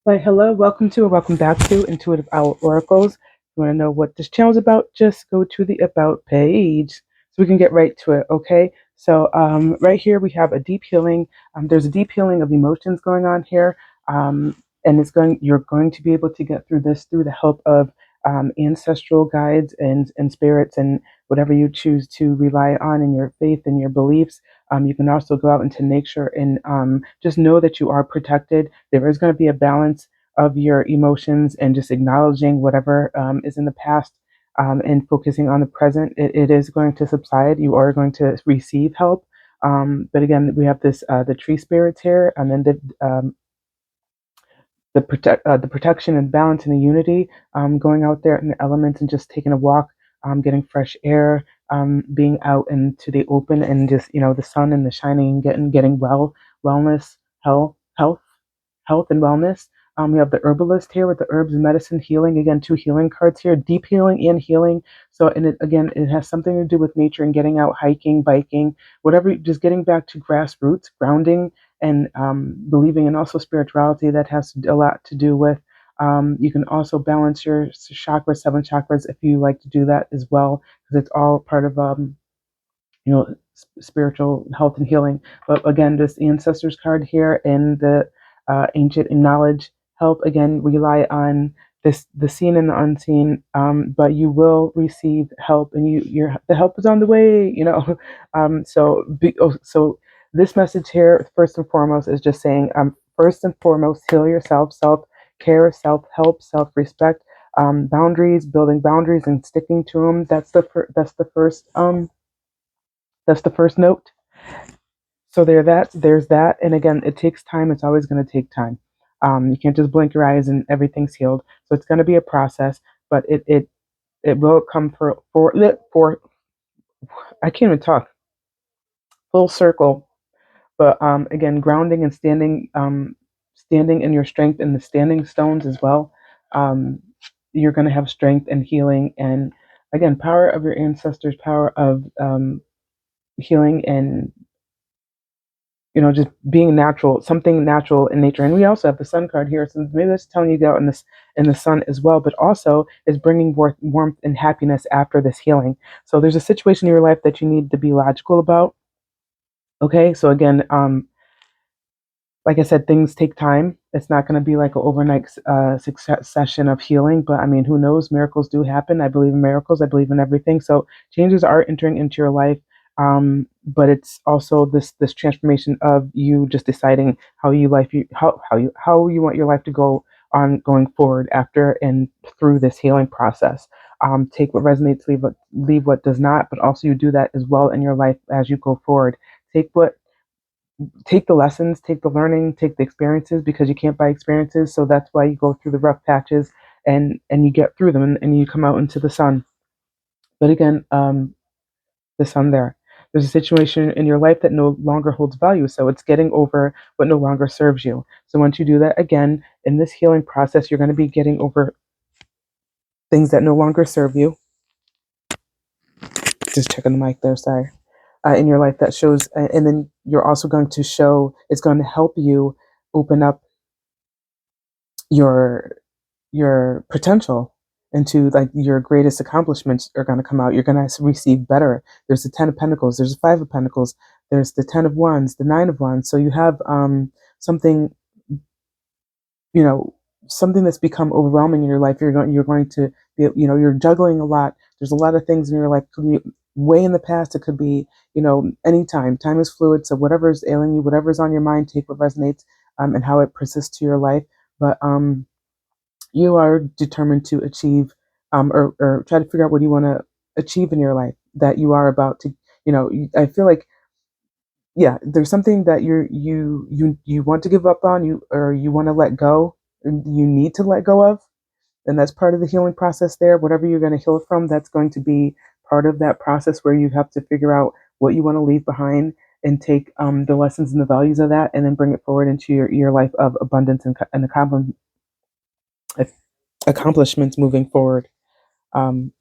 Hi, hello, welcome to or welcome back to Intuitive Owl Oracles. If you want to know what this channel is about, just go to the About page so we can get right to it, okay? So, right here we have a deep healing. There's a deep healing of emotions going on here, and you're going to be able to get through this through the help of ancestral guides and spirits and whatever you choose to rely on in your faith and your beliefs. You can also go out into nature and just know that you are protected. There is going to be a balance of your emotions and just acknowledging whatever is in the past and focusing on the present. It is going to subside. You are going to receive help. But again, we have this the tree spirits here, and then the protection and balance and the unity, going out there in the elements and just taking a walk, getting fresh air, being out into the open and just the sun and the shining, getting wellness, health and wellness. We have the herbalist here with the herbs and medicine healing. Again, two healing cards here, deep healing and healing. So, and it has something to do with nature and getting out, hiking, biking, whatever, just getting back to grassroots, grounding, and believing in also spirituality that has a lot to do with. You can also balance your chakras, seven chakras, if you like to do that as well, because it's all part of spiritual health and healing. But again, this ancestors card here and the ancient knowledge help again rely on the seen and the unseen. But you will receive help, and the help is on the way. So this message here, first and foremost, is just saying, first and foremost, heal yourself, self care, self help, self respect. Boundaries, building boundaries and sticking to them. That's the first note. So there's that, and again, it takes time. It's always going to take time. You can't just blink your eyes and everything's healed. So it's going to be a process, but it will come for I can't even talk, full circle. But again, grounding and standing in your strength in the standing stones as well. Um, you're going to have strength and healing, and again, power of your ancestors, power of healing, and just being natural, something natural in nature. And we also have the sun card here, so maybe that's telling you to go out in the sun as well, but also is bringing warmth and happiness after this healing. So there's a situation in your life that you need to be logical about. Okay, so again, like I said, things take time. It's not going to be like an overnight success session of healing, but I mean, who knows? Miracles do happen. I believe in miracles. I believe in everything. So changes are entering into your life, but it's also this transformation of you just deciding how you want your life to go on going forward after and through this healing process. Take what resonates, leave what does not, but also you do that as well in your life as you go forward. Take what take the lessons, take the learning, take the experiences, because you can't buy experiences. So that's why you go through the rough patches and you get through them, and you come out into the sun. But again, the sun there. There's a situation in your life that no longer holds value. So it's getting over what no longer serves you. So once you do that again in this healing process, you're going to be getting over things that no longer serve you. Just checking the mic there, sorry. In your life that shows, and then you're also going to show, it's going to help you open up your potential into like your greatest accomplishments are going to come out. You're going to receive better. There's the 10 of pentacles, there's the 5 of pentacles, there's the 10 of wands, the 9 of wands. So you have something, you know something that's become overwhelming in your life. You're going to be, you're juggling a lot. There's a lot of things in your life. Could be way in the past, it could be, anytime. Time is fluid, so whatever is ailing you, whatever is on your mind, take what resonates, and how it persists to your life. But you are determined to achieve, or try to figure out what you want to achieve in your life, that you are about to, I feel like, yeah, there's something that you want to give up on, or you want to let go, you need to let go of, and that's part of the healing process there. Whatever you're going to heal from, that's going to be part of that process, where you have to figure out what you want to leave behind and take the lessons and the values of that, and then bring it forward into your life of abundance and accomplishments moving forward. um,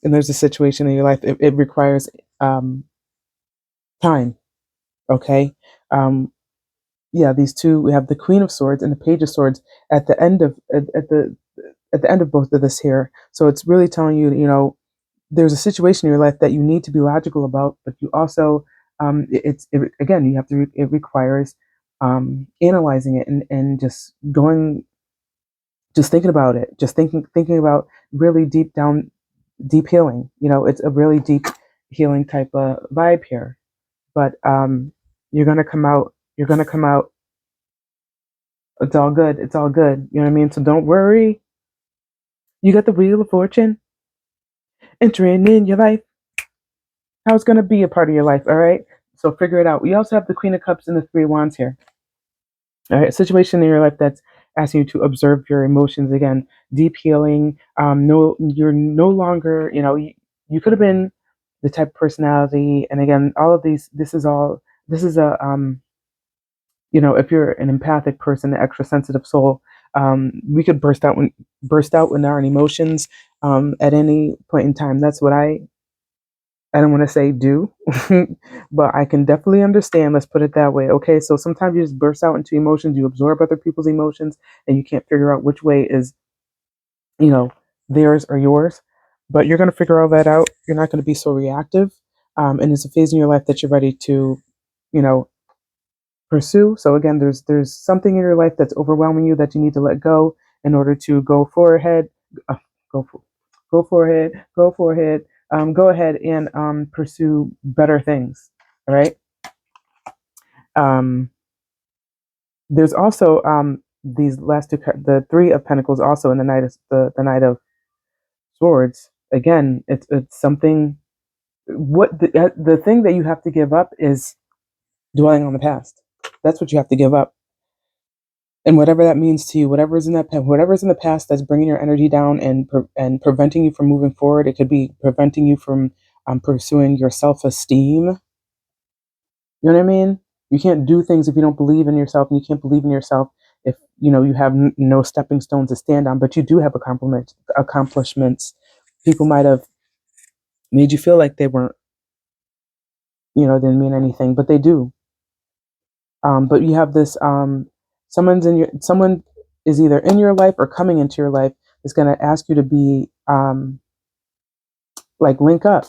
and there's a situation in your life, it requires time. Okay. um, these two. We have the Queen of Swords and the Page of Swords at the end of at the end of both of this here. So it's really telling you, there's a situation in your life that you need to be logical about, but you also, again, you have to. It requires analyzing it and just going, just thinking about it, just thinking about really deep healing. It's a really deep healing type of vibe here. But you're gonna come out. You're gonna come out. It's all good. It's all good. You know what I mean? So don't worry. You got the Wheel of Fortune entering in your life. How it's gonna be a part of your life. All right. So figure it out. We also have the Queen of Cups and the Three of Wands here. All right. A situation in your life that's asking you to observe your emotions again. Deep healing. No, you're no longer. You could have been the type of personality, and again, all of these. This is all. This is a if you're an empathic person, an extra sensitive soul, we could burst out when our emotions at any point in time. That's what I don't want to say do, but I can definitely understand. Let's put it that way. Okay, so sometimes you just burst out into emotions, you absorb other people's emotions, and you can't figure out which way is you know theirs or yours. But you're going to figure all that out. You're not going to be so reactive, and it's a phase in your life that you're ready to, you know, pursue. So again, there's something in your life that's overwhelming you that you need to let go in order to go forward. Uh, go for, go forward. Go forward. Go ahead and pursue better things. All right. Um, there's also these last two, the Three of Pentacles, also in the Knight of Swords. Again, it's something. What the thing that you have to give up is dwelling on the past. That's what you have to give up, and whatever that means to you, whatever's in the past that's bringing your energy down and preventing you from moving forward. It could be preventing you from pursuing your self-esteem. You know what I mean? You can't do things if you don't believe in yourself, and you can't believe in yourself if you have no stepping stones to stand on. But you do have accomplishments. People might have made you feel like they weren't, didn't mean anything, but they do. But you have this someone is either in your life or coming into your life is going to ask you to be like link up.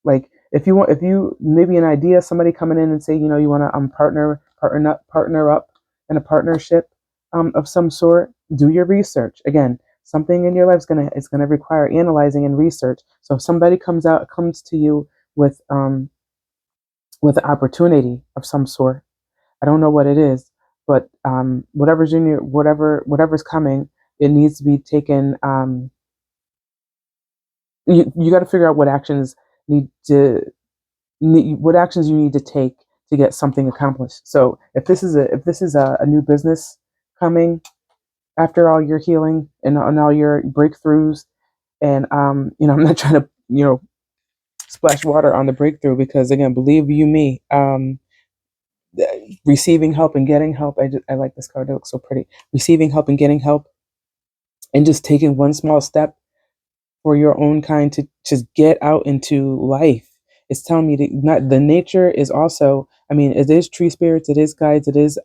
Like if you maybe an idea, somebody coming in and say, you want to partner up in a partnership of some sort. Do your research. Again, something in your life is gonna require analyzing and research. So if somebody comes to you with an opportunity of some sort, I don't know what it is, but whatever's coming, it needs to be taken. You got to figure out need to what actions you need to take to get something accomplished. So if this is a new business coming after all your healing and all your breakthroughs, and I'm not trying to splash water on the breakthrough, because again, believe you me, receiving help and getting help. I like this card. It looks so pretty. Receiving help and getting help, and just taking one small step for your own kind to just get out into life. It's telling me that not the nature is also. I mean, it is tree spirits, it is guides, it is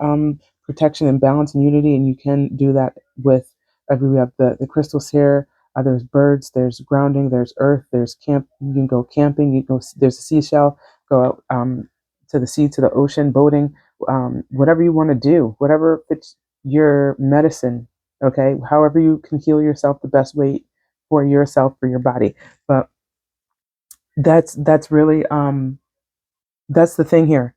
protection and balance and unity, and you can do that with. We have the crystals here. There's birds. There's grounding. There's earth. There's camp. You can go camping. You can go. There's a seashell. Go out to the sea, to the ocean, boating. Whatever you want to do, whatever fits your medicine. Okay, however you can heal yourself the best way for yourself, for your body. But that's really that's the thing here.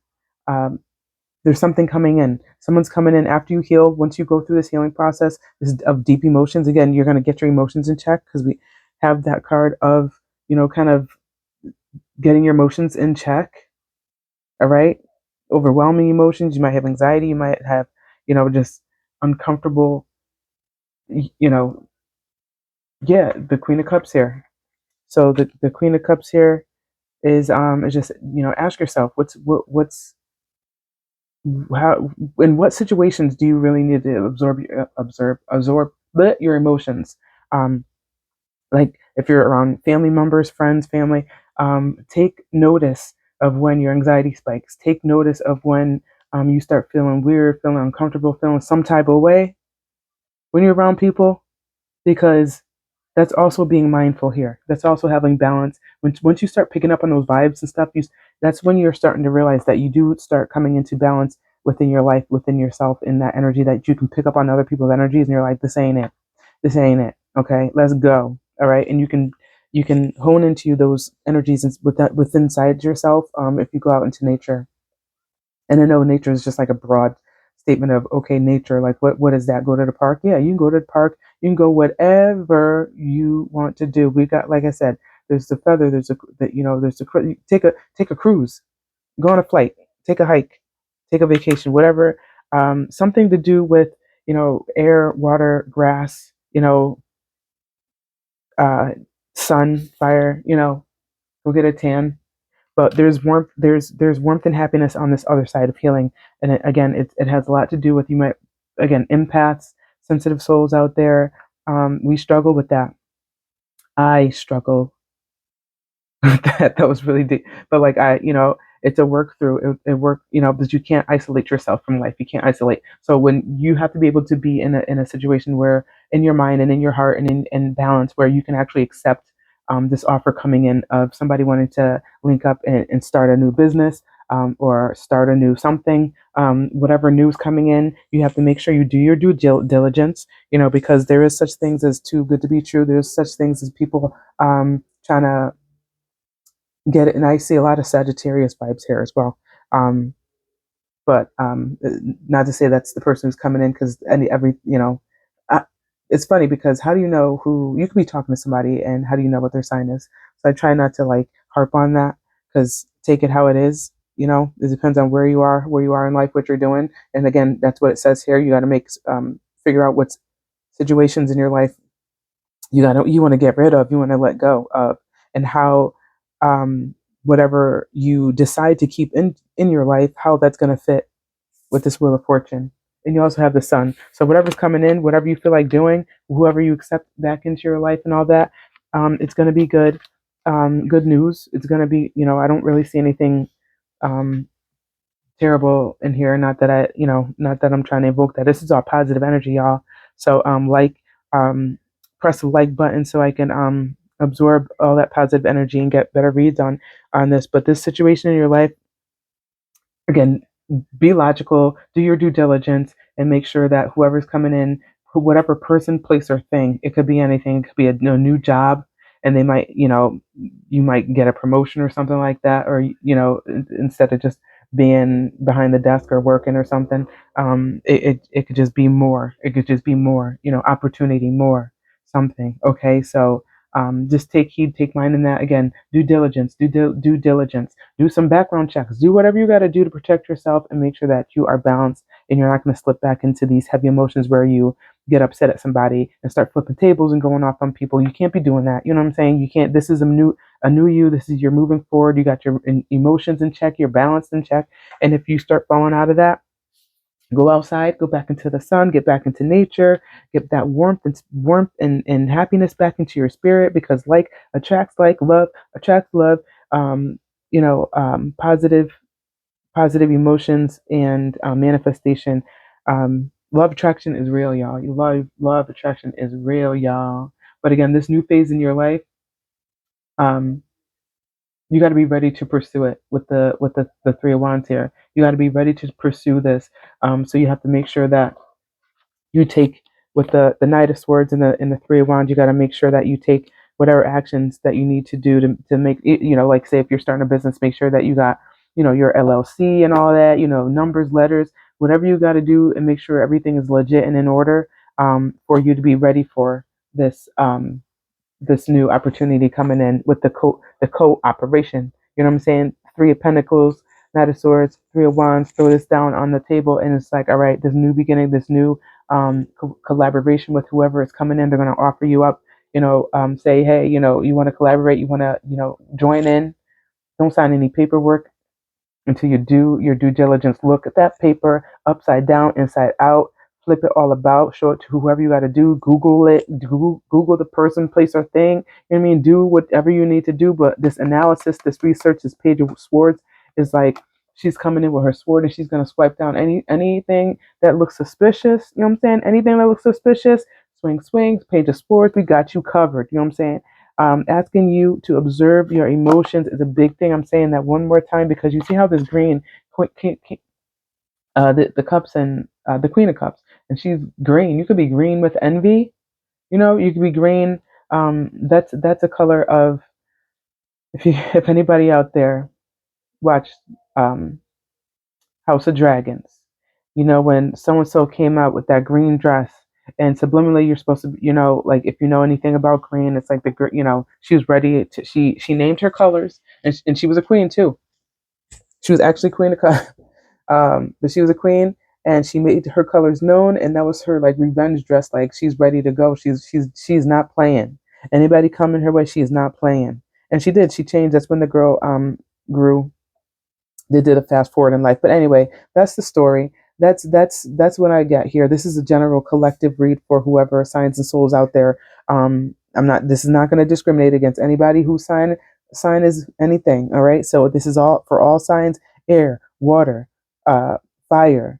There's something coming in. Someone's coming in after you heal. Once you go through this healing process, this of deep emotions, again, you're going to get your emotions in check, because we have that card of kind of getting your emotions in check. All right, overwhelming emotions. You might have anxiety. You might have just uncomfortable. You know, yeah, the Queen of Cups here. So the Queen of Cups here is just ask yourself what's how in what situations do you really need to absorb your emotions. um like if you're around family members, friends, family, take notice of when your anxiety spikes. Take notice of when you start feeling weird, feeling uncomfortable, feeling some type of way when you're around people, because that's also being mindful here. That's also having balance. Once you start picking up on those vibes and stuff, that's when you're starting to realize that you do start coming into balance within your life, within yourself, in that energy that you can pick up on other people's energies, and you're like, this ain't it. This ain't it. Okay, let's go. All right, and you can hone into those energies with that within inside yourself. If you go out into nature, and I know nature is just like a broad statement of, okay, nature, like what is that? Go to the park? Yeah, you can go to the park. You can go whatever you want to do. We got, like I said, there's the feather, there's the take a cruise, go on a flight, take a hike, take a vacation, whatever. Something to do with air, water, grass, uh, sun, fire. Go get a tan, but there's warmth, there's warmth and happiness on this other side of healing. And again, it has a lot to do with, you might, again, empaths, sensitive souls out there. We struggle with that. I struggle with that. That was really deep, but like, it's a work through it work, because you can't isolate yourself from life. You can't isolate. So when you have to be able to be in a situation where, in your mind and in your heart and in balance, where you can actually accept this offer coming in of somebody wanting to link up and start a new business, or start a new something, whatever news coming in, you have to make sure you do your due diligence, because there is such things as too good to be true. There's such things as people trying to get it. And I see a lot of Sagittarius vibes here as well. Um, but not to say that's the person who's coming in, because uh, it's funny, because how do you know who you could be talking to somebody, and how do you know what their sign is? So I try not to like harp on that, because take it how it is. It depends on where you are in life, what you're doing. And again, that's what it says here. You got to figure out what's situations in your life you want to get rid of, you want to let go of, and how whatever you decide to keep in your life, how that's going to fit with this wheel of fortune. And you also have the sun. So whatever's coming in, whatever you feel like doing, whoever you accept back into your life and all that, it's going to be good. Good news. It's going to be, I don't really see anything um, terrible in here. Not that I'm trying to evoke that. This is all positive energy, y'all. So um, press the like button so I can absorb all that positive energy and get better reads on this. But this situation in your life, again, be logical, do your due diligence, and make sure that whoever's coming in, whatever person, place, or thing, it could be anything. It could be a new job, and they might, you might get a promotion or something like that, or instead of just being behind the desk or working or something, it could just be more. It could just be more, opportunity, more something. Okay, so just take heed, take mind in that. Again, due diligence, due diligence, do some background checks, do whatever you got to do to protect yourself and make sure that you are balanced, and you're not going to slip back into these heavy emotions where you get upset at somebody and start flipping tables and going off on people. You can't be doing that. You know what I'm saying? You can't. This is a new you. This is, you're moving forward. You got your emotions in check. You're balanced in check. And if you start falling out of that, go outside, go back into the sun, get back into nature, get that warmth and happiness back into your spirit, because like, love attracts love. Um, positive emotions and manifestation. Love attraction is real, y'all. Love attraction is real, y'all. But again, this new phase in your life, um, you got to be ready to pursue it with the Three of Wands here. You got to be ready to pursue this. So you have to make sure that you take, with the Knight of Swords and the Three of Wands, you got to make sure that you take whatever actions that you need to do to make it, like, say if you're starting a business, make sure that you got, your LLC and all that, numbers, letters, whatever you got to do, and make sure everything is legit and in order, for you to be ready for this new opportunity coming in with the cooperation. You know what I'm saying? Three of Pentacles, Knight of Swords, Three of Wands. Throw this down on the table, and it's like, all right, this new beginning, this new collaboration with whoever is coming in. They're going to offer you up. Say, hey, you want to collaborate, you want to, join in. Don't sign any paperwork until you do your due diligence. Look at that paper upside down, inside out, flip it all about, show it to whoever you got to do. Google it, Google the person, place, or thing. You know what I mean? Do whatever you need to do. But this analysis, this research, this page of swords is like she's coming in with her sword and she's gonna swipe down anything that looks suspicious. You know what I'm saying? Anything that looks suspicious, swings, page of swords, we got you covered. You know what I'm saying? Asking you to observe your emotions is a big thing. I'm saying that one more time because you see how this green, the cups and the queen of cups, and she's green. You could be green with envy. You know, you could be green. That's a color of, if anybody out there watched um, House of Dragons, you know, when so and so came out with that green dress, and subliminally you're supposed to, you know, like if you know anything about green, it's like you know, she was ready to, she named her colors, and she was a queen too. She was actually queen of cups, but she was a queen, and she made her colors known, and that was her like revenge dress. Like she's ready to go. She's not playing. Anybody coming her way, she is not playing. And she did. She changed. That's when the girl grew. They did a fast forward in life. But anyway, that's the story. That's what I got here. This is a general collective read for whoever signs and souls out there. I'm not. This is not going to discriminate against anybody who sign is anything. All right. So this is all for all signs: air, water, fire,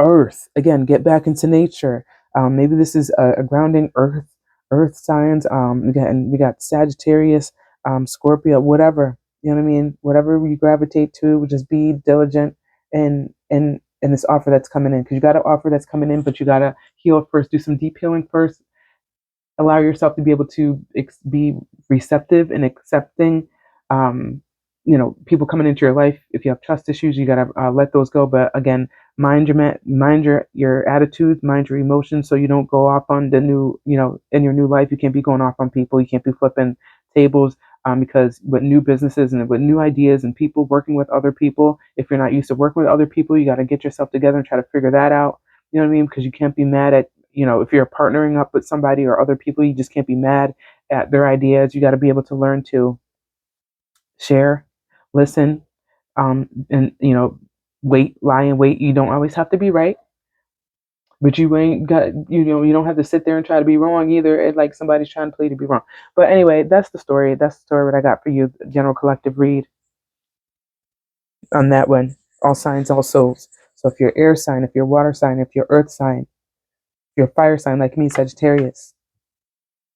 earth. Again, get back into nature. Maybe this is a grounding earth signs. We got Sagittarius, Scorpio, whatever. You know what I mean? Whatever you gravitate to, just be diligent in this offer that's coming in, because you got an offer that's coming in, but you gotta heal first. Do some deep healing first. Allow yourself to be able to be receptive and accepting. Um, you know, people coming into your life. If you have trust issues, you gotta let those go. But again, mind your attitudes, mind your emotions, so you don't go off on the new, you know, in your new life. You can't be going off on people. You can't be flipping tables. Because with new businesses and with new ideas and people working with other people, if you're not used to working with other people, you got to get yourself together and try to figure that out. You know what I mean? Because you can't be mad at, you know, if you're partnering up with somebody or other people, you just can't be mad at their ideas. You got to be able to learn to share, listen, and, you know, wait, lie and wait. You don't always have to be right, but you ain't got, you know, you don't have to sit there and try to be wrong either. It's like somebody's trying to play to be wrong. But anyway, that's the story. That's the story what I got for you. General collective read on that one. All signs, all souls. So if you're air sign, if you're water sign, if you're earth sign, if you're fire sign like me, Sagittarius,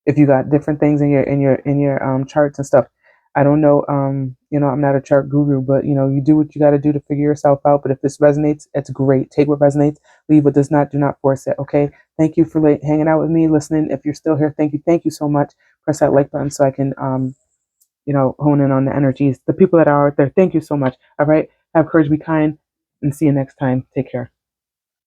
if you got different things in your charts and stuff. I don't know, you know, I'm not a chart guru, but you know, you do what you got to do to figure yourself out. But if this resonates, it's great. Take what resonates, leave what does not. Do not force it. Okay. Thank you for hanging out with me, listening. If you're still here, thank you so much. Press that like button so I can, you know, hone in on the energies. The people that are out there, thank you so much. All right. Have courage, be kind, and see you next time. Take care.